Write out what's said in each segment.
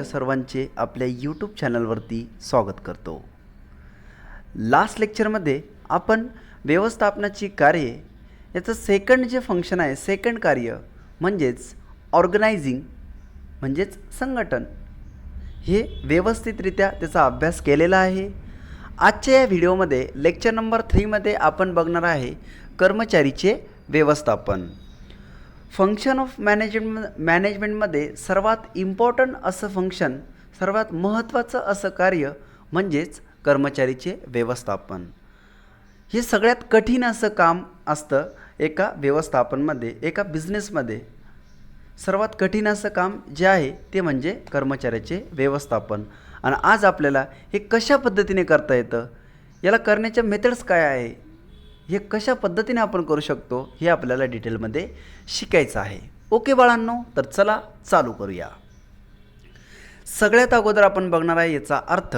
सर्वांचे आपल्या यूट्यूब चॅनलवरती स्वागत करतो। लास्ट लेक्चरमध्ये आपण व्यवस्थापनाची कार्ये याचं सेकंड जे फंक्शन आहे, सेकंड कार्य म्हणजेच ऑर्गनायझिंग म्हणजेच संघटन, हे व्यवस्थितरित्या त्याचा अभ्यास केलेला आहे। आजच्या या व्हिडिओमध्ये लेक्चर नंबर 3 मध्ये आपण बघणार आहे कर्मचारीचे व्यवस्थापन। फंक्शन ऑफ मॅनेजमेंटमध्ये सर्वात इम्पॉर्टंट असं फंक्शन, सर्वात महत्त्वाचं असं कार्य म्हणजेच कर्मचारीचे व्यवस्थापन। हे सगळ्यात कठीण असं काम असतं एका व्यवस्थापनमध्ये, एका बिझनेसमध्ये सर्वात कठीण असं काम जे आहे ते म्हणजे कर्मचाऱ्याचे व्यवस्थापन। आणि आज आपल्याला हे कशा पद्धतीने करता येतं, याला करण्याच्या मेथड्स काय आहे, हे कशा पद्धतीने आपण करू शकतो, हे आपल्याला डिटेलमध्ये शिकायचं आहे। ओके बाळांनो, तर चला चालू करूया। सगळ्यात अगोदर आपण बघणार आहे याचा अर्थ।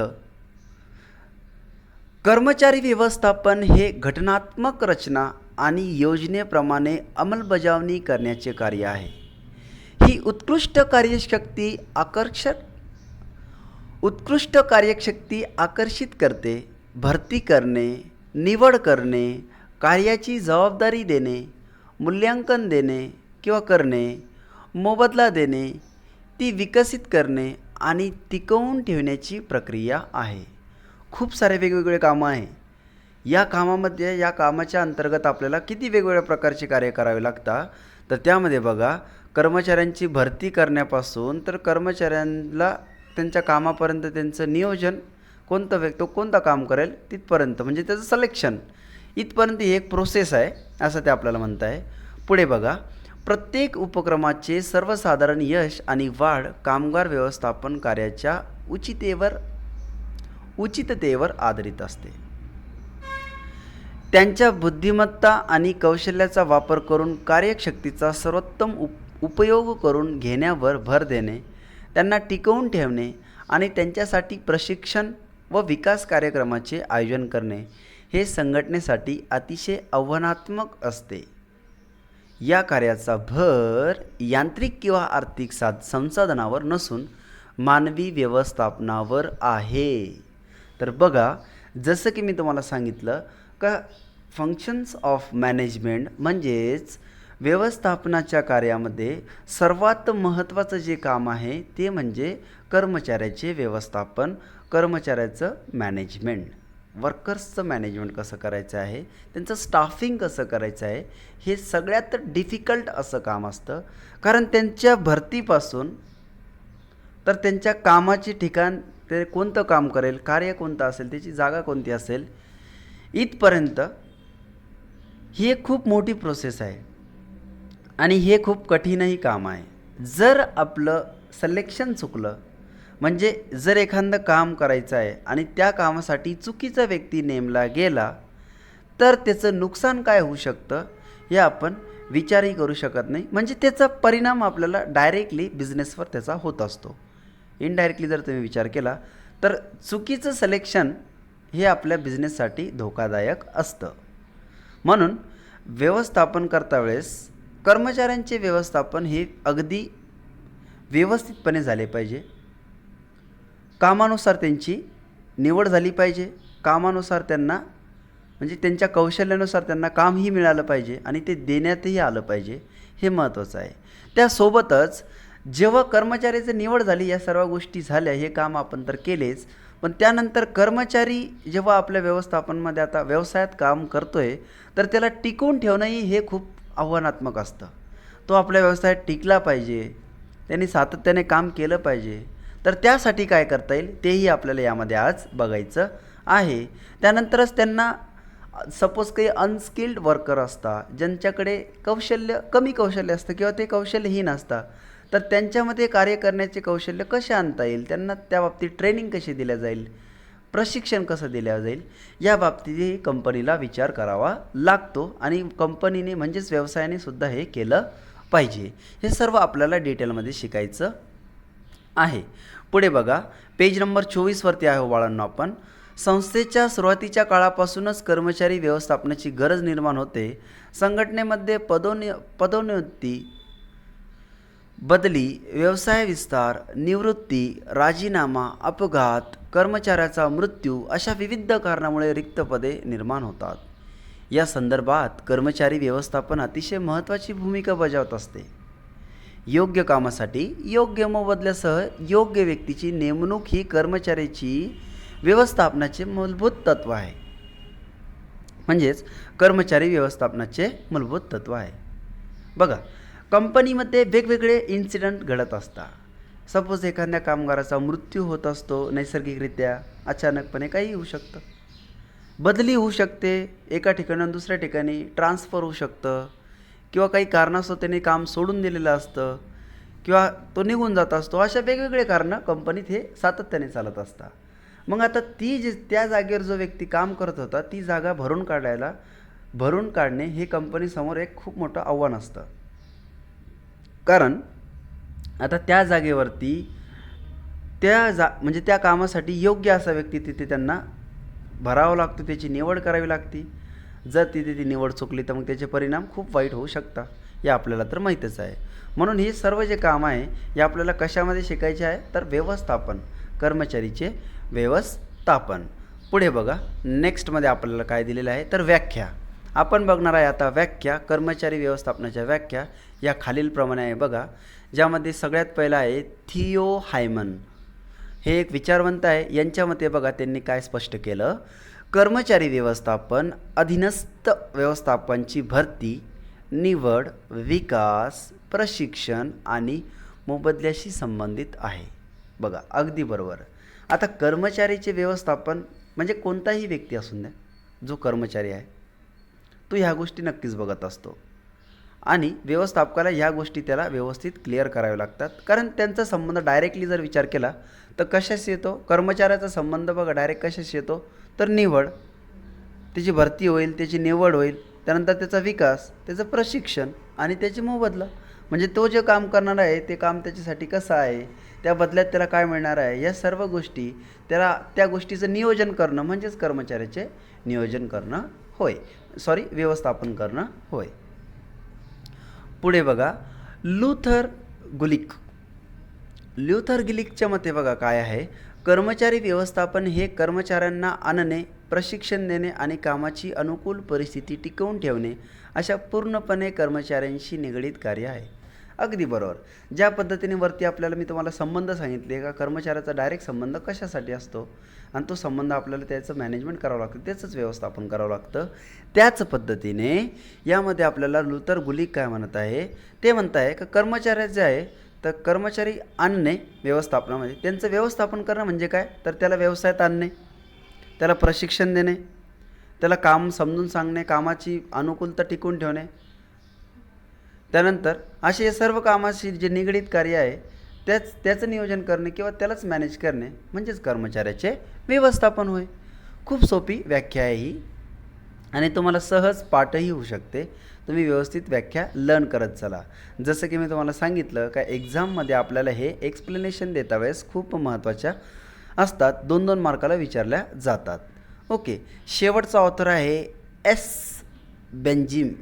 कर्मचारी व्यवस्थापन हे घटनात्मक रचना आणि योजनेप्रमाणे अंमलबजावणी करण्याचे कार्य आहे। ही उत्कृष्ट कार्यशक्ती आकर्षित करते, भरती करणे, निवड करणे, कार्याची जबाबदारी देणे, मूल्यांकन देणे किंवा करणे, मोबदला देणे, ती विकसित करणे आणि टिकवून ठेवण्याची प्रक्रिया आहे। खूप सारे वेगवेगळे कामं आहे। या कामामध्ये, या कामाच्या अंतर्गत आपल्याला किती वेगवेगळ्या प्रकारचे कार्य करावे लागतात, तर त्यामध्ये बघा, कर्मचाऱ्यांची भरती करण्यापासून तर कर्मचाऱ्यांना त्यांच्या कामापर्यंत त्यांचं नियोजन, कोणतं काम करेल तिथपर्यंत, म्हणजे त्याचं सिलेक्शन इथपर्यंत ही एक प्रोसेस आहे असं ते आपल्याला म्हणत आहे। पुढे बघा, प्रत्येक उपक्रमाचे सर्वसाधारण यश आणि वाढ कामगार व्यवस्थापन कार्याच्या उचिततेवर आधारित असते। त्यांच्या बुद्धिमत्ता आणि कौशल्याचा वापर करून कार्यशक्तीचा सर्वोत्तम उपयोग करून घेण्यावर भर देणे, त्यांना टिकवून ठेवणे आणि त्यांच्यासाठी प्रशिक्षण व विकास कार्यक्रमाचे आयोजन करणे हे संघटनेसाठी अतिशय आव्हानात्मक असते। या कार्याचा भर यांत्रिक किंवा आर्थिक संसाधनावर नसून मानवी व्यवस्थापनावर आहे। तर बघा, जसं की मी तुम्हाला सांगितलं का फंक्शन्स ऑफ मॅनेजमेंट म्हणजेच व्यवस्थापनाच्या कार्यामध्ये सर्वात महत्त्वाचं जे काम आहे ते म्हणजे कर्मचाऱ्याचे व्यवस्थापन, कर्मचाऱ्याचं मॅनेजमेंट, वर्कर्सचं मॅनेजमेंट कसं करायचं आहे, त्यांचं स्टाफिंग कसं करायचं आहे, हे सगळ्यात डिफिकल्ट असं काम असतं। कारण त्यांच्या भरतीपासून तर त्यांच्या कामाचे ठिकाण, ते कोणतं काम करेल, कार्य कोणतं असेल, त्याची जागा कोणती असेल, इथपर्यंत ही एक खूप मोठी प्रोसेस आहे आणि हे खूप कठीणही काम आहे। जर आपलं सिलेक्शन चुकलं, म्हणजे जर एखादं काम करायचं आहे आणि त्या कामासाठी चुकीचा व्यक्ती नेमला गेला, तर त्याचं नुकसान काय होऊ शकतं हे आपण विचारही करू शकत नाही। म्हणजे त्याचा परिणाम आपल्याला डायरेक्टली बिझनेसवर त्याचा होत असतो। इनडायरेक्टली जर तुम्ही विचार केला तर चुकीचं सिलेक्शन हे आपल्या बिझनेससाठी धोकादायक असतं। म्हणून व्यवस्थापन करता वेळेस कर्मचाऱ्यांचे व्यवस्थापन हे अगदी व्यवस्थितपणे झाले पाहिजे। कामानुसार त्यांची निवड झाली पाहिजे, कामानुसार त्यांना, म्हणजे त्यांच्या कौशल्यानुसार त्यांना कामही मिळालं पाहिजे आणि ते देण्यातही आलं पाहिजे, हे महत्त्वाचं आहे। त्यासोबतच जेव्हा कर्मचाऱ्याची निवड झाली, या सर्व गोष्टी झाल्या, हे काम आपण तर केलेच, पण त्यानंतर कर्मचारी जेव्हा आपल्या व्यवस्थापनामध्ये आता व्यवसायात काम करतोय, तर त्याला टिकवून ठेवणंही हे खूप आव्हानात्मक असतं। तो आपल्या व्यवसायात टिकला पाहिजे, त्यांनी सातत्याने काम केलं पाहिजे। तर त्यासाठी काय करता येईल तेही आपल्याला यामध्ये आज बघायचं आहे। त्यानंतरच त्यांना, सपोज काही अनस्किल्ड वर्कर असतात, ज्यांच्याकडे कमी कौशल्य असतं किंवा ते कौशल्यहीन असतात, तर त्यांच्यामध्ये कार्य करण्याचे कौशल्य कसे आणता येईल, त्यांना त्या बाबतीत ट्रेनिंग कशी दिल्या जाईल, प्रशिक्षण कसं दिलं जाईल, या बाबतीतही कंपनीला विचार करावा लागतो आणि कंपनीने म्हणजेच व्यवसायाने सुद्धा हे केलं पाहिजे। हे सर्व आपल्याला डिटेलमध्ये शिकायचं आहे। पुढे बघा, पेज नंबर 24 वरती आहे बाळांनो आपण। संस्थेच्या सुरुवातीच्या काळापासूनच कर्मचारी व्यवस्थापनाची गरज निर्माण होते। संघटनेमध्ये पदोन्नती बदली, व्यवसाय विस्तार, निवृत्ती, राजीनामा, अपघात, कर्मचाऱ्याचा मृत्यू अशा विविध कारणामुळे रिक्त पदे निर्माण होतात. या संदर्भात कर्मचारी व्यवस्थापन अतिशय महत्त्वाची भूमिका बजावत असते. योग्य कामासाठी योग्य मोबदल्यासह योग्य व्यक्तीची नेमणूक ही कर्मचाऱ्याची व्यवस्थापनाचे मूलभूत तत्त्व आहे. म्हणजेच कर्मचारी व्यवस्थापनाचे मूलभूत तत्त्व आहे. बघा, कंपनीमध्ये वेगवेगळे इन्सिडंट घडत असतात. सपोज एखाद्या कामगाराचा मृत्यू होत असतो नैसर्गिकरित्या, अचानकपणे काही होऊ शकतं. बदली होऊ शकते, एका ठिकाणाहून दुसऱ्या ठिकाणी ट्रान्सफर होऊ शकतं, किंवा काही कारणास्तव त्याने काम सोडून दिलेलं असतं, किंवा तो निघून जात असतो. अशा वेगवेगळे कारणं कंपनीत हे सातत्याने चालत असतात. मग आता त्या जागेवर जो व्यक्ती काम करत होता ती जागा भरून काढणे हे कंपनीसमोर एक खूप मोठं आव्हान असतं. कारण आता त्या जागेवरती म्हणजे त्या कामासाठी योग्य असा व्यक्ती तिथे त्यांना भरावा लागतो, त्याची निवड करावी लागते. जर तिथे ती निवड चुकली तर मग त्याचे परिणाम खूप वाईट होऊ शकतात, हे आपल्याला तर माहीतच आहे. म्हणून हे सर्व जे काम आहे हे आपल्याला कशामध्ये शिकायचे आहे तर व्यवस्थापन, कर्मचारीचे व्यवस्थापन. पुढे बघा, नेक्स्टमध्ये आपल्याला काय दिलेलं आहे तर व्याख्या. आपण बघणार आहे आता व्याख्या. कर्मचारी व्यवस्थापनाच्या व्याख्या या खालीलप्रमाणे आहे बघा, ज्यामध्ये सगळ्यात पहिला आहे थियो हायमन. हे एक विचारवंत आहे. यांच्या मते बघा त्यांनी काय स्पष्ट केलं, कर्मचारी व्यवस्थापन अधीनस्थ व्यवस्थापनची भरती, निवड, विकास, प्रशिक्षण आणि मोबदल्याशी संबंधित आहे. बघा, अगदी बरोबर. आता कर्मचारीचे व्यवस्थापन म्हणजे कोणताही व्यक्ती असून द्या, जो कर्मचारी आहे तो ह्या गोष्टी नक्कीच बघत असतो. आणि व्यवस्थापकाला ह्या गोष्टी त्याला व्यवस्थित क्लिअर कराव्या लागतात. कारण त्यांचा संबंध डायरेक्टली जर विचार केला तर कशाशी येतो, कर्मचाऱ्याचा संबंध बघा डायरेक्ट कशाशी येतो तर निवड, त्याची भरती होईल, त्याची निवड होईल, त्यानंतर त्याचा विकास, त्याचं प्रशिक्षण आणि त्याची मोबदला. म्हणजे तो जे काम करणार आहे ते काम त्याच्यासाठी कसं आहे, त्या बदल्यात त्याला काय मिळणार आहे, या सर्व गोष्टी त्याला त्या गोष्टीचं नियोजन करणं म्हणजेच कर्मचाऱ्याचे नियोजन करणं होय, व्यवस्थापन करणं होय. पुढे बघा, लुथर गिलिकच्या मते बघा काय आहे, कर्मचारी व्यवस्थापन हे कर्मचाऱ्यांना आणणे, प्रशिक्षण देणे आणि कामाची अनुकूल परिस्थिती टिकवून ठेवणे अशा पूर्णपणे कर्मचाऱ्यांशी निगडीत कार्य आहे. अगदी बरोबर. ज्या पद्धतीने वरती आपल्याला मी तुम्हाला संबंध सांगितले का कर्मचाऱ्याचा डायरेक्ट संबंध कशासाठी असतो आणि तो संबंध आपल्याला त्याचं मॅनेजमेंट करावं लागतं, त्याचंच व्यवस्थापन करावं लागतं. त्याच पद्धतीने यामध्ये आपल्याला लुथर गुलिक काय म्हणत आहे, ते म्हणत आहे का कर्मचाऱ्याचे आहे तर कर्मचारी आणणे व्यवस्थापनामध्ये, त्यांचं व्यवस्थापन करणं म्हणजे काय तर त्याला व्यवसायात आणणे, त्याला प्रशिक्षण देणे, त्याला काम समजून सांगणे, कामाची अनुकूलता टिकून ठेवणे, त्यानंतर असे सर्व कामाशी जे निगडीत कार्य आहे त्याचं नियोजन करणे किंवा त्यालाच मॅनेज करणे म्हणजेच कर्मचाऱ्याचे व्यवस्थापन होय. खूप सोपी व्याख्या आहे ही आणि तुम्हाला सहज पाठही होऊ शकते. तुम्ही व्यवस्थित व्याख्या लर्न करत चला. जसं की मी तुम्हाला सांगितलं का एक्झाममध्ये आपल्याला हे एक्सप्लेनेशन देता वेळेस खूप महत्त्वाच्या असतात, 2-2 मार्काला विचारल्या जातात. ओके, शेवटचा ऑथर आहे एस बेंजमिन.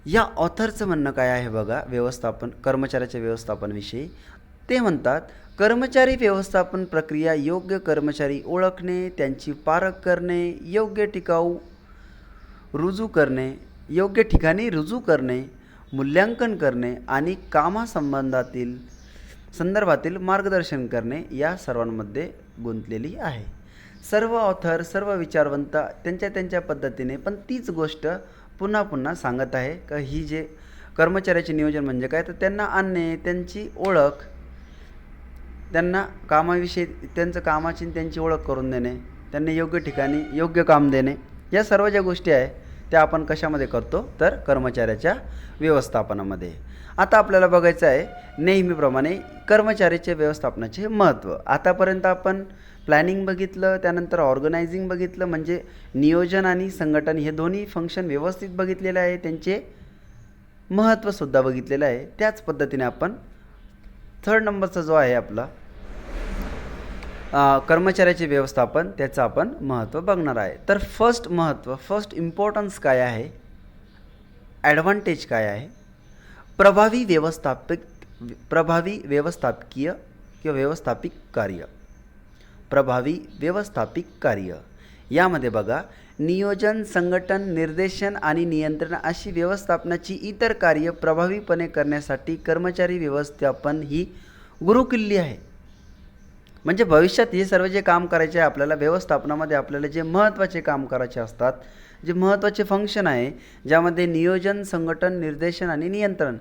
या ऑथरचं म्हणणं काय आहे बघा व्यवस्थापन, कर्मचाऱ्याच्या व्यवस्थापनाविषयी. ते म्हणतात, कर्मचारी व्यवस्थापन प्रक्रिया योग्य कर्मचारी ओळखणे, त्यांची पारख करणे, योग्य ठिकाणी रुजू करणे, मूल्यांकन करणे आणि संदर्भातील मार्गदर्शन करणे या सर्वांमध्ये गुंतलेली आहे. सर्व ऑथर, सर्व विचारवंत त्यांच्या पद्धतीने पण तीच गोष्ट पुन्हा पुन्हा सांगत आहे का ही जे कर्मचाऱ्याचे नियोजन म्हणजे काय तर त्यांना आणणे, त्यांची ओळख, त्यांना कामाविषयी त्यांचं कामाची त्यांची ओळख करून देणे, त्यांना योग्य ठिकाणी योग्य काम देणे, या सर्व ज्या गोष्टी आहे त्या आपण कशामध्ये करतो तर कर्मचाऱ्याच्या व्यवस्थापनामध्ये. आता आपल्याला बघायचं आहे नेहमीप्रमाणे कर्मचाऱ्याचे व्यवस्थापनाचे महत्त्व. आतापर्यंत आपण प्लॅनिंग बघितलं, त्यानंतर ऑर्गनायझिंग बघितलं म्हणजे नियोजन आणि संघटन हे दोन्ही फंक्शन व्यवस्थित बघितलेले आहे, त्यांचे महत्त्वसुद्धा बघितलेलं आहे. त्याच पद्धतीने आपण 3rd नंबरचा जो आहे आपला कर्मचाऱ्याचे व्यवस्थापन त्याचं आपण महत्त्व बघणार आहे. तर फर्स्ट इम्पॉर्टन्स काय आहे ॲडव्हान्टेज काय आहे, प्रभावी व्यवस्थापकीय किंवा व्यवस्थापिक कार्य. प्रभावी व्यवस्थापिक कार्य यामध्ये बघा, नियोजन, संघटन, निर्देशन आणि नियंत्रण अशी व्यवस्थापनाची इतर कार्य प्रभावीपणे करण्यासाठी कर्मचारी व्यवस्थापन ही गुरुकिल्ली आहे. म्हणजे भविष्यात हे सर्व जे काम करायचे आहे आपल्याला व्यवस्थापनामध्ये, आपल्याला जे महत्त्वाचे काम करायचे असतात, जे महत्त्वाचे फंक्शन आहे, ज्यामध्ये नियोजन, संघटन, निर्देशन आणि नियंत्रण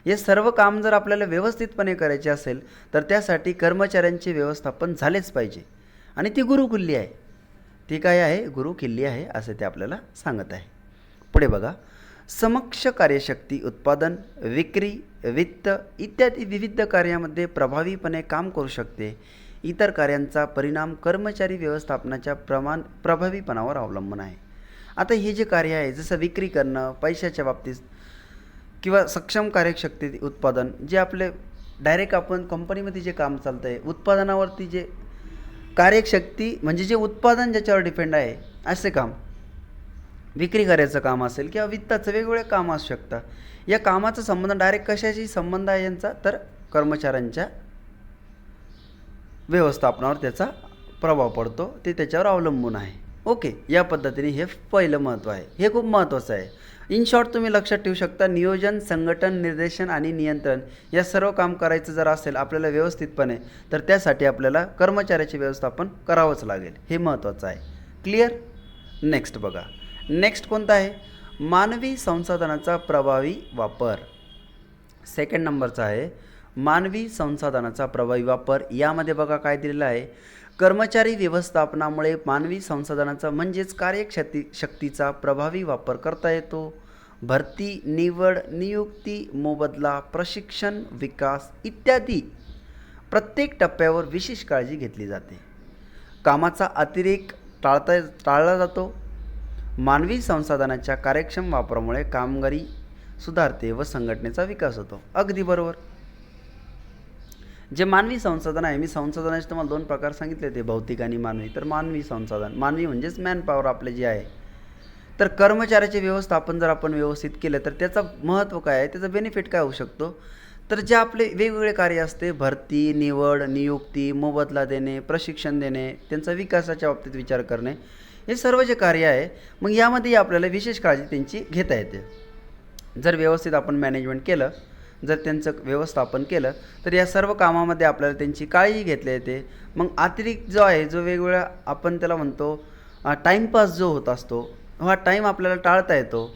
हे सर्व काम जर आपल्याला व्यवस्थितपणे करायचे असेल तर त्यासाठी कर्मचाऱ्यांचे व्यवस्थापन झालेच पाहिजे. आणि ती गुरुकिल्ली आहे. ती काय आहे? गुरुकिल्ली आहे असं ते आपल्याला सांगत आहे. पुढे बघा, समक्ष कार्यशक्ती उत्पादन, विक्री, वित्त इत्यादी विविध कार्यामध्ये प्रभावीपणे काम करू शकते. इतर कार्यांचा परिणाम कर्मचारी व्यवस्थापनाच्या प्रभावीपणावर अवलंबून आहे. आता हे जे कार्य आहे, जसं विक्री करणं पैशाच्या बाबतीत किंवा सक्षम कार्यशक्ती उत्पादन, जे आपले डायरेक्ट आपण कंपनीमध्ये जे काम चालतं आहे उत्पादनावरती, जे कार्यशक्ती म्हणजे जे उत्पादन ज्याच्यावर डिपेंड आहे असे काम, विक्री करायचं काम असेल किंवा वित्ताचं वेगवेगळे काम असू शकतात. या कामाचा संबंध डायरेक्ट कशाशी संबंध आहे यांचा, तर कर्मचाऱ्यांच्या व्यवस्थापनावर त्याचा प्रभाव पडतो, ते त्याच्यावर अवलंबून आहे. ओके, या पद्धतीने हे पहिलं महत्त्व आहे. हे खूप महत्त्वाचं आहे. इन शॉर्ट तुम्ही लक्षात ठेवू शकता, नियोजन, संघटन, निर्देशन आणि नियंत्रण या सर्व काम करायचं जर असेल आपल्याला व्यवस्थितपणे, तर त्यासाठी आपल्याला कर्मचाऱ्याचे व्यवस्थापन करावंच लागेल. हे महत्त्वाचं आहे. क्लिअर? नेक्स्ट बघा, नेक्स्ट कोणता आहे? मानवी संसाधनाचा प्रभावी वापर. सेकंड नंबरचा आहे मानवी संसाधनाचा प्रभावी वापर. यामध्ये बघा काय दिलेलं आहे, कर्मचारी व्यवस्थापनामुळे मानवी संसाधनाचा म्हणजेच कार्यशक्तीचा प्रभावी वापर करता येतो. भरती, निवड, नियुक्ती, मोबदला, प्रशिक्षण, विकास इत्यादी प्रत्येक टप्प्यावर विशेष काळजी घेतली जाते. कामाचा अतिरेक टाळला जातो. मानवी संसाधनाच्या कार्यक्षम वापरामुळे कामगिरी सुधारते व संघटनेचा विकास होतो. अगदी बरोबर. जे मानवी संसाधन आहे, मी संसाधनाचे तुम्हाला दोन प्रकार सांगितले ते भौतिक आणि मानवी. तर मानवी संसाधन, मानवी म्हणजेच मॅन पॉवर आपले जे आहे, तर कर्मचाऱ्याचे व्यवस्थापन जर आपण व्यवस्थित केलं तर त्याचं महत्त्व काय आहे, त्याचा बेनिफिट काय होऊ शकतो, तर जे आपले वेगवेगळे कार्य असते, भरती, निवड, नियुक्ती, मोबदला देणे, प्रशिक्षण देणे, त्यांचा विकासाच्या बाबतीत विचार करणे, हे सर्व जे कार्य आहे, मग यामध्ये आपल्याला विशेष काळजी त्यांची घेता येते. जर व्यवस्थित आपण मॅनेजमेंट केलं, जर त्यांचं व्यवस्थापन केलं, तर या सर्व कामामध्ये आपल्याला त्यांची काळजी घेतली येते. मग अतिरिक्त जो आहे, जो वेगवेगळा आपण त्याला म्हणतो टाईमपास जो होत असतो, हा टाईम आपल्याला टाळता येतो.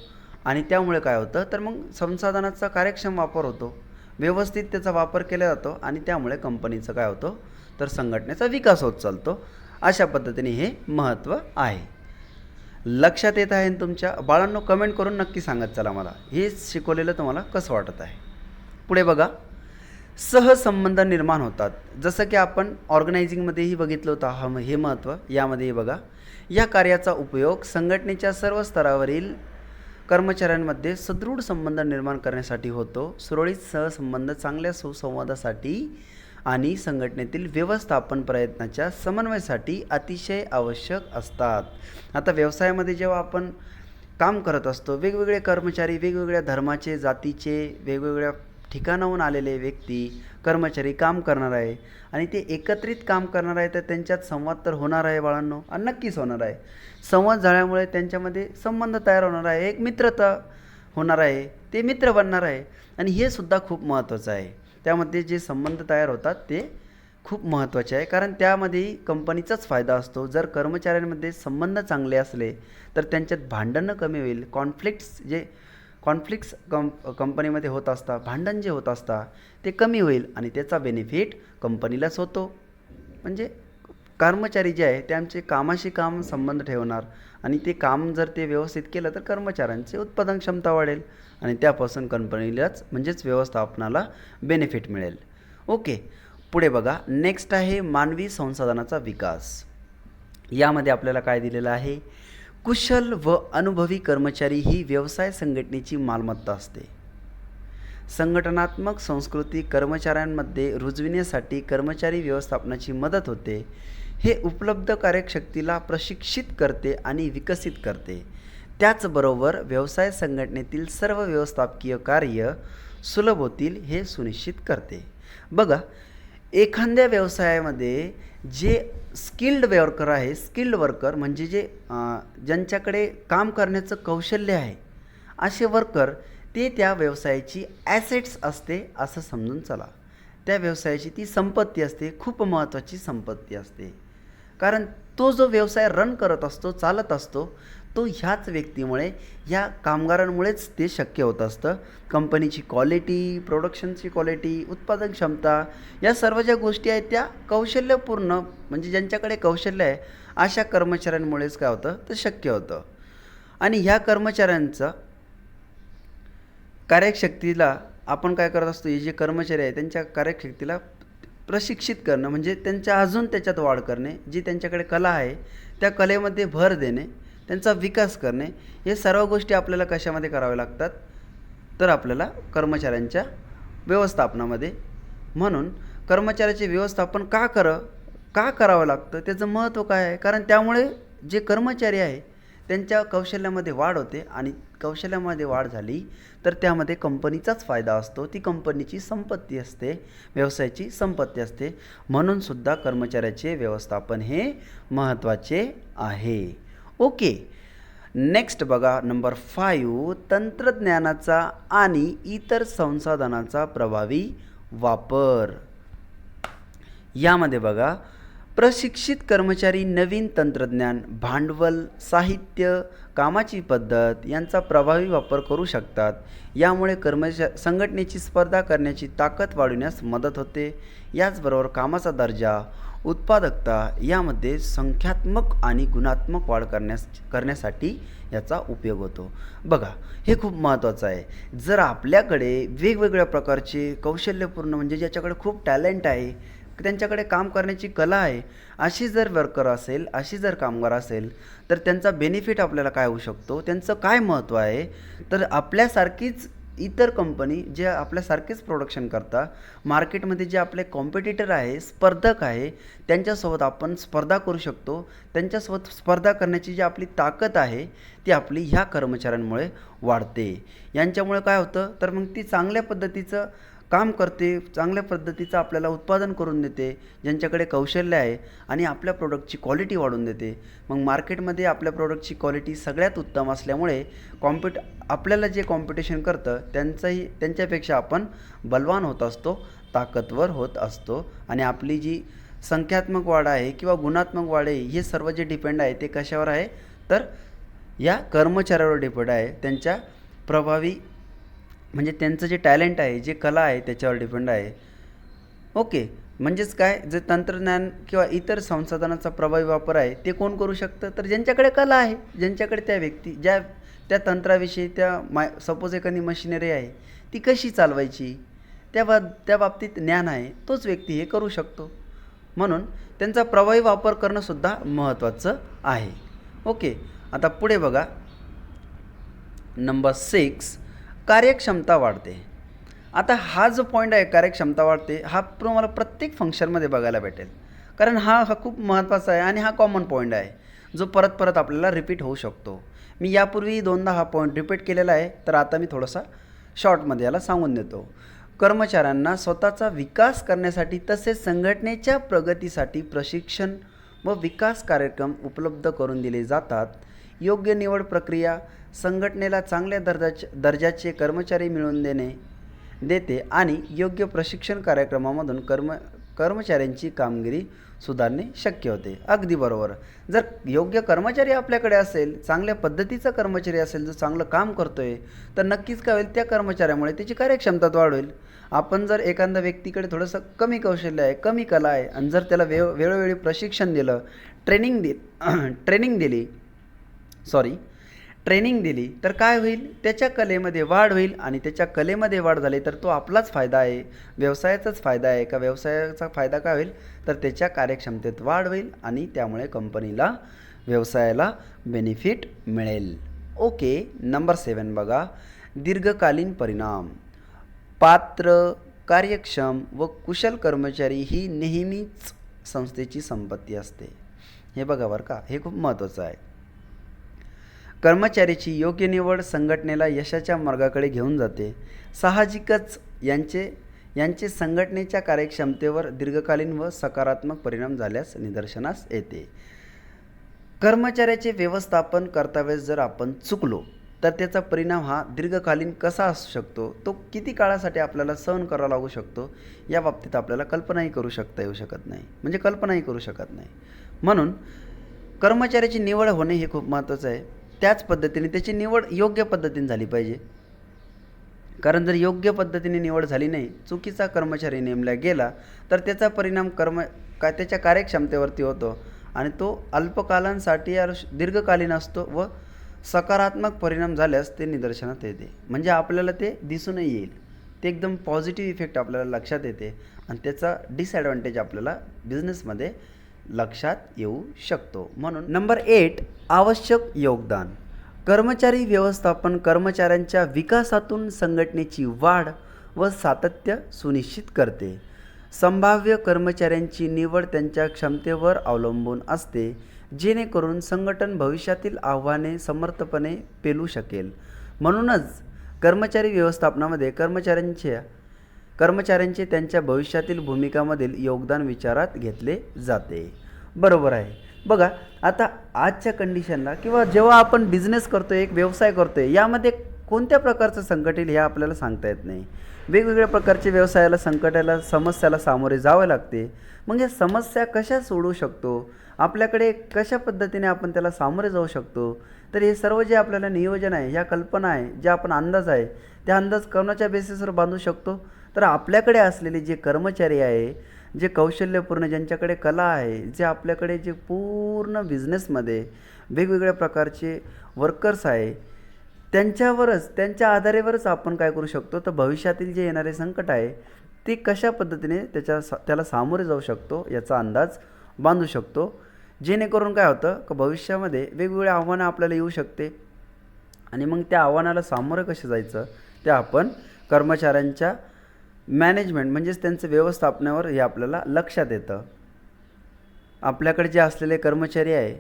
आणि त्यामुळे काय होतं, तर मग संसाधनाचा कार्यक्षम वापर होतो, व्यवस्थित त्याचा वापर केला जातो आणि त्यामुळे कंपनीचं काय होतं, तर संघटनेचा विकास होत चालतो. अशा पद्धतीने हे महत्त्व आहे. लक्षात येत आहे तुमच्या बाळांनो? कमेंट करून नक्की सांगत चला मला हे शिकवलेलं तुम्हाला कसं वाटत आहे. पुढे बघा, सहसंबंध निर्माण होतात. जसं की आपण ऑर्गनायझिंगमध्येही बघितलं होतं हे महत्त्व. यामध्येही बघा, या कार्याचा उपयोग संघटनेच्या सर्व स्तरावरील कर्मचाऱ्यांमध्ये सदृढ संबंध निर्माण करण्यासाठी होतो. सुरळीत सहसंबंध चांगल्या सुसंवादासाठी आणि संघटनेतील व्यवस्थापन प्रयत्नाच्या समन्वयासाठी अतिशय आवश्यक असतात. आता व्यवसायामध्ये जेव्हा आपण काम करत असतो, वेगवेगळे कर्मचारी, वेगवेगळ्या धर्माचे, जातीचे, वेगवेगळ्या ठिकाणाहून आलेले व्यक्ती, कर्मचारी काम करणार आहे आणि ते एकत्रित काम करणार आहे, तर त्यांच्यात संवाद तर होणार आहे बाळांनो, आणि नक्कीच होणार आहे. संवाद झाल्यामुळे त्यांच्यामध्ये संबंध तयार होणार आहे, एक मित्रता होणार आहे, ते मित्र बनणार आहे. आणि हे सुद्धा खूप महत्त्वाचं आहे. त्यामध्ये जे संबंध तयार होतात ते खूप महत्त्वाचे आहे, कारण त्यामध्येही कंपनीचाच फायदा असतो. जर कर्मचाऱ्यांमध्ये संबंध चांगले असले तर त्यांच्यात भांडणं कमी होईल. कॉन्फ्लिक्ट्स कंपनीमध्ये होत असतात, भांडण जे होत असतात ते कमी होईल आणि त्याचा बेनिफिट कंपनीलाच होतो. म्हणजे कर्मचारी जे आहे ते आमचे कामाशी काम संबंध ठेवणार आणि ते काम जर ते व्यवस्थित केलं तर कर्मचाऱ्यांची उत्पादन क्षमता वाढेल आणि त्यापासून कंपनीलाच म्हणजेच व्यवस्थापनाला बेनिफिट मिळेल. ओके, पुढे बघा, नेक्स्ट आहे मानवी संसाधनाचा विकास. यामध्ये आपल्याला काय दिलेलं आहे, कुशल व अनुभवी कर्मचारी ही व्यवसाय संघटनेची मालमत्ता असते. संघटनात्मक संस्कृती कर्मचाऱ्यांमध्ये रुजविण्यासाठी कर्मचारी व्यवस्थापनाची मदत होते. हे उपलब्ध कार्यशक्तीला प्रशिक्षित करते आणि विकसित करते. त्याचबरोबर व्यवसाय संघटनेतील सर्व व्यवस्थापकीय कार्य सुलभ होतील हे सुनिश्चित करते. बघा, एखाद्या व्यवसायामध्ये जे स्किल्ड वर्कर म्हणजे ज्यांच्याकडे काम करण्याचं कौशल्य आहे, असे वर्कर ते त्या व्यवसायाची ॲसेट्स असते असं समजून चला. त्या व्यवसायाची ती संपत्ती असते, खूप महत्त्वाची संपत्ती असते. कारण तो जो व्यवसाय रन करत असतो, चालत असतो, तो ह्याच व्यक्तीमुळे, ह्या कामगारांमुळेच ते शक्य होत असतं. कंपनीची क्वालिटी, प्रोडक्शनची क्वालिटी, उत्पादन क्षमता, या सर्व ज्या गोष्टी आहेत त्या कौशल्यपूर्ण म्हणजे ज्यांच्याकडे कौशल्य आहे अशा कर्मचाऱ्यांमुळेच काय होतं तर शक्य होतं. आणि ह्या कर्मचाऱ्यांचं कार्यशक्तीला आपण काय करत असतो, हे जे कर्मचारी आहे त्यांच्या कार्यशक्तीला प्रशिक्षित करणं म्हणजे त्यांच्या अजून त्याच्यात वाढ करणे, जी त्यांच्याकडे कला आहे त्या कलेमध्ये भर देणे, त्यांचा विकास करणे, हे सर्व गोष्टी आपल्याला कशामध्ये कराव्या लागतात तर आपल्याला कर्मचाऱ्यांच्या व्यवस्थापनामध्ये. म्हणून कर्मचाऱ्याचे व्यवस्थापन का करावं लागतं, त्याचं महत्त्व काय आहे, कारण त्यामुळे जे कर्मचारी आहे त्यांच्या कौशल्यामध्ये वाढ होते आणि कौशल्यामध्ये वाढ झाली तर त्यामध्ये कंपनीचाच फायदा असतो. ती कंपनीची संपत्ती असते, व्यवसायाची संपत्ती असते. म्हणून सुद्धा कर्मचाऱ्याचे व्यवस्थापन हे महत्त्वाचे आहे. ओके, नेक्स्ट बघा नंबर 5, तंत्रज्ञानाचा आणि इतर संसाधनाचा प्रभावी वापर. यामध्ये बघा, प्रशिक्षित कर्मचारी नवीन तंत्रज्ञान, भांडवल, साहित्य, कामाची पद्धत यांचा प्रभावी वापर करू शकतात. यामुळे संघटनेची स्पर्धा करण्याची ताकद वाढविण्यास मदत होते. याचबरोबर कामाचा दर्जा, उत्पादकता यामध्ये संख्यात्मक आणि गुणात्मक वाढ करण्यासाठी याचा उपयोग होतो. बघा, हे खूप महत्त्वाचं आहे. जर आपल्याकडे वेगवेगळ्या प्रकारचे कौशल्यपूर्ण म्हणजे ज्याच्याकडे खूप टॅलेंट आहे, त्यांच्याकडे काम करण्याची कला आहे, अशी जर वर्कर असेल, अशी जर कामगार असेल तर त्यांचा बेनिफिट आपल्याला काय होऊ शकतो, त्यांचं काय महत्त्व आहे तर आपल्यासारखीच इतर कंपनी जे आपल्यासारखेच प्रोडक्शन करता, मार्केटमध्ये जे आपले कॉम्पिटिटर आहे, स्पर्धक आहे, त्यांच्यासोबत आपण स्पर्धा करू शकतो. त्यांच्यासोबत स्पर्धा करण्याची जी आपली ताकद आहे ती आपली ह्या कर्मचाऱ्यांमुळे वाढते. यांच्यामुळे काय होतं तर मग ती चांगल्या पद्धतीचं काम करते, चांगल्या पद्धतीचं आपल्याला उत्पादन करून देते, ज्यांच्याकडे कौशल्य आहे, आणि आपल्या प्रोडक्टची क्वालिटी वाढवून देते. मग मार्केटमध्ये आपल्या प्रोडक्टची क्वालिटी सगळ्यात उत्तम असल्यामुळे आपल्याला जे कॉम्पिटिशन करतं त्यांच्यापेक्षा आपण बलवान होत असतो, ताकदवर होत असतो. आणि आपली जी संख्यात्मक वाढ आहे किंवा गुणात्मक वाढ आहे, हे सर्व जे डिपेंड आहे ते कशावर आहे तर या कर्मचाऱ्यावर डिपेंड आहे. त्यांच्या प्रभावी म्हणजे त्यांचं जे टॅलेंट आहे, जे कला आहे त्याच्यावर डिपेंड आहे. ओके, म्हणजेच काय, जे तंत्रज्ञान किंवा इतर संसाधनाचा प्रभावी वापर आहे ते कोण करू शकतं तर ज्यांच्याकडे कला आहे, ज्यांच्याकडे त्या व्यक्ती त्या तंत्राविषयी सपोज एखादी मशिनरी आहे ती कशी चालवायची त्या बाबतीत ज्ञान आहे, तोच व्यक्ती हे करू शकतो. म्हणून त्यांचा प्रभावी वापर करणंसुद्धा महत्त्वाचं आहे. ओके, आता पुढे बघा नंबर 6, कार्यक्षमता वाढते. आता हा जो पॉईंट आहे कार्यक्षमता वाढते, हा तुम्हाला प्रत्येक फंक्शनमध्ये बघायला भेटेल, कारण हा खूप महत्त्वाचा आहे आणि हा कॉमन पॉईंट आहे जो परत परत आपल्याला रिपीट होऊ शकतो. मी यापूर्वी 2दा हा पॉईंट रिपीट केलेला आहे, तर आता मी थोडासा शॉर्टमध्ये याला सांगून देतो. कर्मचाऱ्यांना स्वतःचा विकास करण्यासाठी तसेच संघटनेच्या प्रगतीसाठी प्रशिक्षण व विकास कार्यक्रम उपलब्ध करून दिले जातात. योग्य निवड प्रक्रिया संघटनेला चांगल्या दर्जाचे कर्मचारी मिळवून देते आणि योग्य प्रशिक्षण कार्यक्रमामधून कर्मचाऱ्यांची कामगिरी सुधारणे शक्य होते. अगदी बरोबर. जर योग्य कर्मचारी आपल्याकडे असेल, चांगल्या पद्धतीचा कर्मचारी असेल, जो चांगलं काम करतोय, तर नक्कीच काय होईल, त्या कर्मचाऱ्यामुळे त्याची कार्यक्षमता वाढेल. आपण जर एखाद्या व्यक्तीकडे थोडंसं कमी कौशल्य आहे, कमी कला आहे आणि जर त्याला वेळोवेळी प्रशिक्षण दिलं, ट्रेनिंग दिली तर काय होईल, त्याच्या कलेमध्ये वाढ होईल आणि त्याच्या कलेमध्ये वाढ झाली तर तो आपलाच फायदा आहे, व्यवसायाचाच फायदा आहे. का व्यवसायाचा फायदा काय होईल तर त्याच्या कार्यक्षमतेत वाढ होईल आणि त्यामुळे कंपनीला, व्यवसायाला बेनिफिट मिळेल. ओके, नंबर 7 बघा, दीर्घकालीन परिणाम. पात्र, कार्यक्षम व कुशल कर्मचारी ही नेहमीच संस्थेची संपत्ती असते. हे बघा बरं का, हे खूप महत्त्वाचं आहे. कर्मचाऱ्याची योग्य निवड संघटनेला यशाच्या मार्गाकडे घेऊन जाते. साहजिकच यांचे संघटनेच्या कार्यक्षमतेवर दीर्घकालीन व सकारात्मक परिणाम झाल्यास निदर्शनास येते. कर्मचाऱ्याचे व्यवस्थापन करतावेळेस जर आपण चुकलो तर त्याचा परिणाम हा दीर्घकालीन कसा असू शकतो, तो किती काळासाठी आपल्याला सहन करावा लागू शकतो, या बाबतीत आपल्याला कल्पनाही करू शकत नाही. म्हणून कर्मचाऱ्याची निवड होणे हे खूप महत्त्वाचं आहे. त्याच पद्धतीने त्याची निवड योग्य पद्धतीने झाली पाहिजे. कारण जर योग्य पद्धतीने निवड झाली नाही, चुकीचा कर्मचारी नेमला गेला तर त्याचा परिणाम त्याच्या कार्यक्षमतेवरती होतो आणि तो अल्पकालांसाठी दीर्घकालीन असतो व सकारात्मक परिणाम झाल्यास ते निदर्शनात येते. म्हणजे आपल्याला ते दिसूनही येईल. ते एकदम पॉझिटिव्ह इफेक्ट आपल्याला लक्षात येते आणि त्याचा डिसॲडव्हान्टेज आपल्याला बिझनेसमध्ये लक्षात येऊ शकतो. म्हणून नंबर 8, आवश्यक योगदान. कर्मचारी व्यवस्थापन कर्मचाऱ्यांच्या विकासातून संघटनेची वाढ व सातत्य सुनिश्चित करते. संभाव्य कर्मचाऱ्यांची निवड त्यांच्या क्षमतेवर अवलंबून असते, जेणेकरून संघटन भविष्यातील आव्हाने समर्थपणे पेलू शकेल. म्हणूनच कर्मचारी व्यवस्थापनामध्ये कर्मचाऱ्यांचे त्यांच्या भविष्यातील भूमिकामधील योगदान विचारात घेतले जाते. बरोबर आहे. बघा, आता आजच्या कंडिशनला किंवा जेव्हा आपण बिझनेस करतो आहे, एक व्यवसाय करतो आहे, यामध्ये कोणत्या प्रकारचं संकट येईल हे आपल्याला सांगता येत नाही. वेगवेगळ्या प्रकारचे व्यवसायाला संकटाला समस्याला सामोरे जावे लागते. मग या समस्या कशा सोडवू शकतो, आपल्याकडे कशा पद्धतीने आपण त्याला सामोरे जाऊ शकतो, तर हे सर्व जे आपल्याला नियोजन आहे, ह्या कल्पना आहे, जे आपण अंदाज आहे, त्या अंदाज कोणाच्या बेसिसवर बांधू शकतो, तर आपल्याकडे असलेले जे कर्मचारी आहे, जे कौशल्यपूर्ण, ज्यांच्याकडे कला आहे, जे आपल्याकडे जे पूर्ण बिझनेसमध्ये वेगवेगळ्या प्रकारचे वर्कर्स आहे, त्यांच्या आधारेवरच आपण काय करू शकतो, तर भविष्यातील जे येणारे संकट आहे ते कशा पद्धतीने त्याला सामोरे जाऊ शकतो याचा अंदाज बांधू शकतो. जेणेकरून काय होतं की भविष्यामध्ये वेगवेगळे आव्हानं आपल्याला येऊ शकते आणि मग त्या आव्हानाला सामोरं कसं जायचं ते आपण कर्मचाऱ्यांच्या मॅनेजमेंट म्हणजेच त्यांचं व्यवस्थापनावर हे आपल्याला लक्षात येतं. आपल्याकडे जे असलेले कर्मचारी आहे,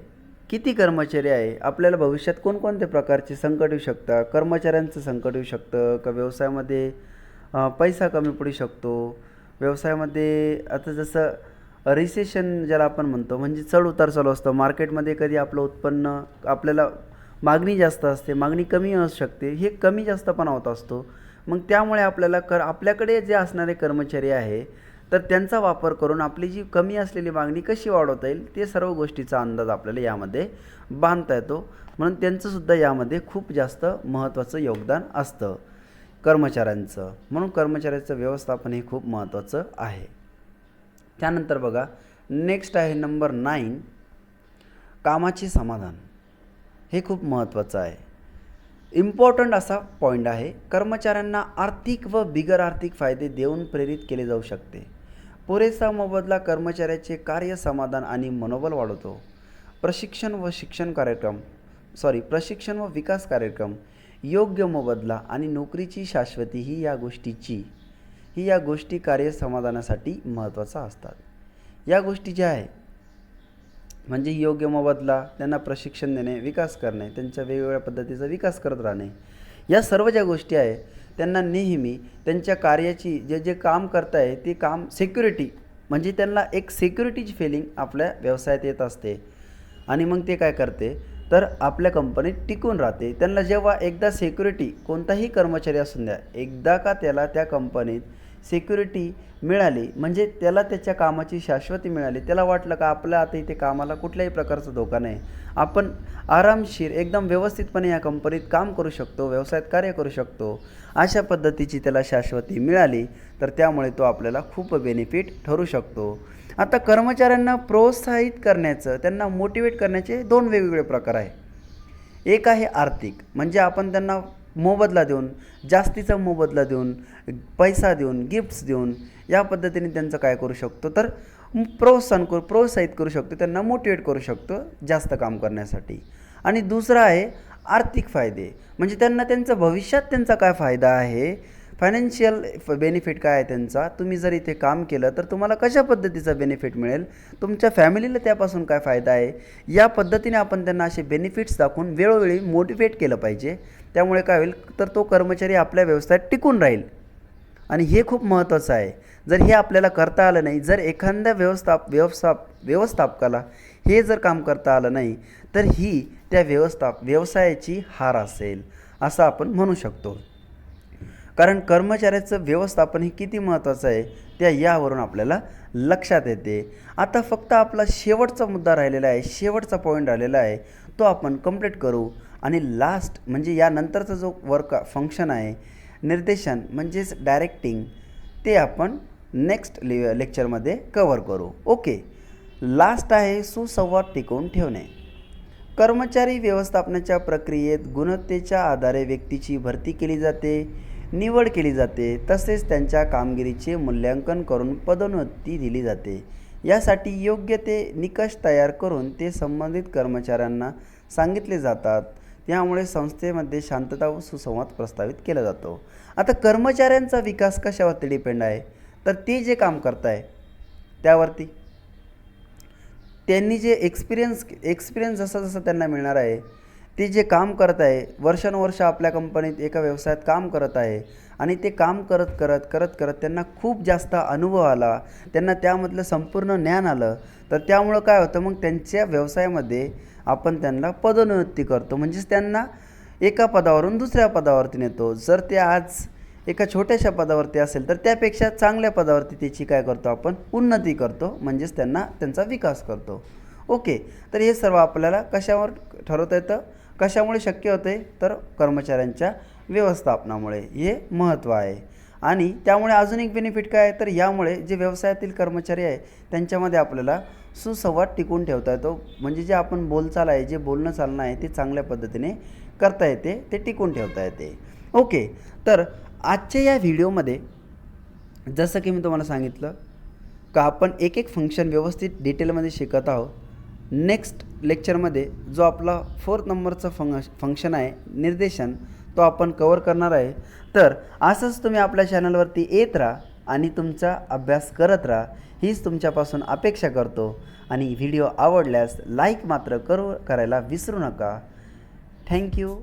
किती कर्मचारी आहे, आपल्याला भविष्यात कोणकोणत्या प्रकारचे संकट येऊ शकतात, कर्मचाऱ्यांचं संकट येऊ शकतं का, व्यवसायामध्ये पैसा कमी पडू शकतो, व्यवसायामध्ये आता जसं रिसेशन ज्याला आपण म्हणतो, म्हणजे चढ उतार चालू असतं मार्केटमध्ये. कधी आपलं उत्पन्न आपल्याला मागणी जास्त असते, मागणी कमी असू शकते, हे कमी जास्तपणा होत असतो. मग त्यामुळे आपल्याला आपल्याकडे जे असणारे कर्मचारी आहे तर त्यांचा वापर करून आपली जी कमी असलेली मागणी कशी वाढवता येईल ते सर्व गोष्टीचा अंदाज आपल्याला यामध्ये बांधता येतो. म्हणून त्यांचंसुद्धा यामध्ये खूप जास्त महत्त्वाचं योगदान असतं कर्मचाऱ्यांचं. म्हणून कर्मचाऱ्याचं व्यवस्थापन हे खूप महत्त्वाचं आहे. त्यानंतर बघा, नेक्स्ट आहे नंबर 9, कामाचे समाधान. हे खूप महत्त्वाचं आहे, इम्पॉर्टंट असा पॉईंट आहे. कर्मचाऱ्यांना आर्थिक व बिगर आर्थिक फायदे देऊन प्रेरित केले जाऊ शकते. पुरेसा मोबदला कर्मचाऱ्याचे कार्य समाधान आणि मनोबल वाढवतो. प्रशिक्षण व विकास कार्यक्रम, योग्य मोबदला आणि नोकरीची शाश्वती ही या गोष्टी कार्य समाधानासाठी महत्त्वाच्या असतात. या गोष्टी ज्या आहे म्हणजे योग्य मोबदला, त्यांना प्रशिक्षण देणे, विकास करणे, त्यांच्या वेगवेगळ्या पद्धतीचा विकास करत राहणे, या सर्व ज्या गोष्टी आहे त्यांना नेहमी त्यांच्या कार्याची जे काम करताय ते काम सिक्युरिटी, म्हणजे त्यांना एक सिक्युरिटीची फिलिंग आपल्या व्यवसायात येत असते आणि मग ते काय करते तर आपल्या कंपनीत टिकून राहते. त्यांना जेव्हा एकदा सिक्युरिटी, कोणताही कर्मचारी असून द्या, एकदा का त्याला त्या कंपनीत सिक्युरिटी मिळाली म्हणजे त्याला त्याच्या कामाची शाश्वती मिळाली, त्याला वाटलं का आपल्या आता इथे कामाला कुठल्याही प्रकारचा धोका नाही, आपण आरामशीर एकदम व्यवस्थितपणे या कंपनीत काम करू शकतो, व्यवसायात कार्य करू शकतो, अशा पद्धतीची त्याला शाश्वती मिळाली तर त्यामुळे तो आपल्याला खूप बेनिफिट ठरू शकतो. आता कर्मचाऱ्यांना प्रोत्साहित करण्याचं, त्यांना मोटिवेट करण्याचे 2 वेगवेगळे प्रकार आहे. एक आहे आर्थिक, म्हणजे आपण त्यांना मोबदला देऊन, जास्तीचा मोबदला देऊन, पैसा देऊन, गिफ्ट्स देऊन या पद्धतीने त्यांचं काय करू शकतो तर प्रोत्साहित करू शकतो, त्यांना मोटिवेट करू शकतो जास्त काम करण्यासाठी. आणि दुसरा आहे आर्थिक फायदे, म्हणजे त्यांना त्यांचं भविष्यात त्यांचा काय फायदा आहे, फायनान्शियल बेनिफिट काय आहे त्यांचा, तुम्ही जर इथे काम केलं तर तुम्हाला कशा पद्धतीचा बेनिफिट मिळेल, तुमच्या फॅमिलीला त्यापासून काय फायदा आहे, या पद्धतीने आपण त्यांना असे बेनिफिट्स दाखवून वेळोवेळी मोटिवेट केलं पाहिजे. त्यामुळे काय होईल तर तो कर्मचारी आपल्या व्यवसायात टिकून राहील. आणि हे खूप महत्त्वाचं आहे. जर हे आपल्याला करता आलं नाही, जर एखाद्या व्यवस्थापकाला हे जर काम करता आलं नाही, तर ही त्या व्यवसायाची हार असेल असं आपण म्हणू शकतो. कारण कर्मचाऱ्याचं व्यवस्थापन हे किती महत्त्वाचं आहे त्या यावरून आपल्याला लक्षात येते. आता फक्त आपला शेवटचा मुद्दा राहिलेला आहे, शेवटचा पॉईंट राहिलेला आहे, तो आपण कंप्लीट करू. आणि लास्ट म्हणजे यानंतरचा जो फंक्शन आहे, निर्देशन म्हणजेच डायरेक्टिंग, ते आपण नेक्स्ट लेक्चरमध्ये कवर करू. ओके. लास्ट आहे सुसंवाद टिकवून ठेवणे. कर्मचारी व्यवस्थापनाच्या प्रक्रियेत गुणवत्तेच्या आधारे व्यक्तीची भरती केली जाते, निवड केली जाते, तसेच त्यांच्या कामगिरीचे मूल्यांकन करून पदोन्नती दिली जाते. यासाठी योग्य ते निकष तयार करून ते संबंधित कर्मचाऱ्यांना सांगितले जातात. त्यामुळे संस्थेमध्ये शांतता व सुसंवाद प्रस्थापित केला जातो. आता कर्मचाऱ्यांचा विकास कशावरती डिपेंड आहे, तर ते जे काम करत आहे त्यावरती, त्यांनी जे एक्सपिरियन्स जसा जसा त्यांना मिळणार आहे, ते जे काम करत आहे, वर्षानुवर्ष आपल्या कंपनीत एका व्यवसायात काम करत आहे आणि ते काम करत त्यांना खूप जास्त अनुभव आला, त्यांना त्यामधलं संपूर्ण ज्ञान आलं, तर त्यामुळं काय होतं, मग त्यांच्या व्यवसायामध्ये आपण त्यांना पदोन्नती करतो. म्हणजेच त्यांना एका पदावरून दुसऱ्या पदावरती नेतो. जर ते आज एका छोट्याशा पदावरती असेल तर त्यापेक्षा चांगल्या पदावरती त्याची काय करतो, आपण उन्नती करतो, म्हणजेच त्यांचा विकास करतो. ओके. तर हे सर्व आपल्याला कशावर ठरवता येतं, कशामुळे शक्य होते, तर कर्मचाऱ्यांच्या व्यवस्थापनामुळे. हे महत्त्व आहे. आणि त्यामुळे अजून एक बेनिफिट काय आहे, तर यामुळे जे व्यवसायातील कर्मचारी आहे त्यांच्यामध्ये आपल्याला सुसंवाद टिकून ठेवता येतो. म्हणजे जे आपण बोलचाल आहे, जे बोलणं चालणं आहे, ते चांगल्या पद्धतीने करता येते, ते टिकून ठेवता येते. ओके. तर आजच्या या व्हिडिओमध्ये जसं की मी तुम्हाला सांगितलं का आपण एक एक फंक्शन व्यवस्थित डिटेलमध्ये शिकत आहोत. नेक्स्ट लेक्चरमध्ये जो आपला 4th नंबरचा फंक्शन आहे निर्देशन, तो आपण कवर करणार आहे. तर असंच तुम्ही आपल्या चॅनलवरती येत राहा आणि तुमचा अभ्यास करत राहा, हीच तुमच्यापासून अपेक्षा करतो. आणि व्हिडिओ आवडल्यास लाईक मात्र करायला विसरू नका. थँक्यू.